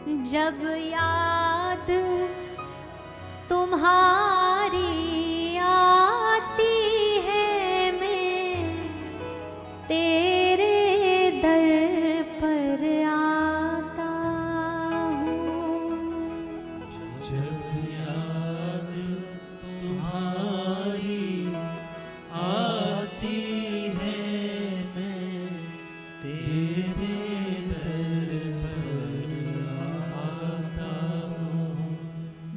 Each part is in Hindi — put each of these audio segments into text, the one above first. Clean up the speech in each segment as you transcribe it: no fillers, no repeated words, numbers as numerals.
जब याद तुम्हारी आती है मैं तेरे दर पर आता हूँ। जब याद तुम्हारी आती है मैं तेरे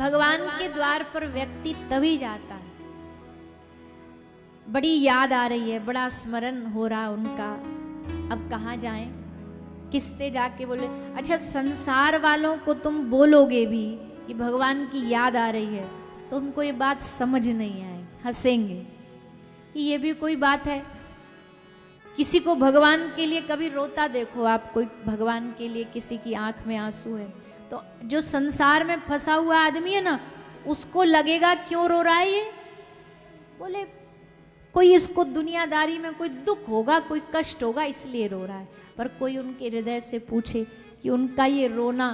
भगवान के द्वार पर व्यक्ति तभी जाता है, बड़ी याद आ रही है, बड़ा स्मरण हो रहा उनका, अब कहाँ जाएं, किससे जाके बोले। अच्छा, संसार वालों को तुम बोलोगे भी कि भगवान की याद आ रही है तो उनको ये बात समझ नहीं आए, हंसेंगे कि ये भी कोई बात है। किसी को भगवान के लिए कभी रोता देखो आप, कोई भगवान के लिए किसी की आंख में आंसू है तो जो संसार में फंसा हुआ आदमी है ना, उसको लगेगा क्यों रो रहा है ये, बोले कोई इसको दुनियादारी में कोई दुख होगा, कोई कष्ट होगा इसलिए रो रहा है। पर कोई उनके हृदय से पूछे कि उनका ये रोना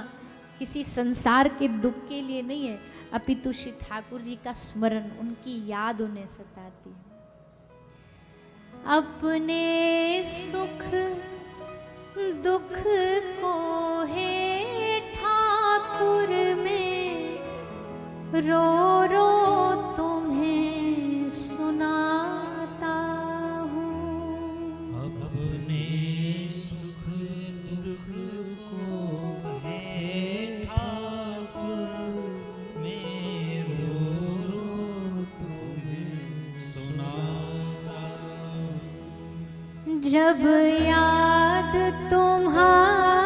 किसी संसार के दुख के लिए नहीं है, अपितु श्री ठाकुर जी का स्मरण, उनकी याद उन्हें सताती है। अपने सुख दुख को है ठाकुर में रो रो तुम्हें सुनाता हूँ। अपने सुख दुख को है ठाकुर में रो रो तुम्हें सुनाता। जब याद तुम्हारी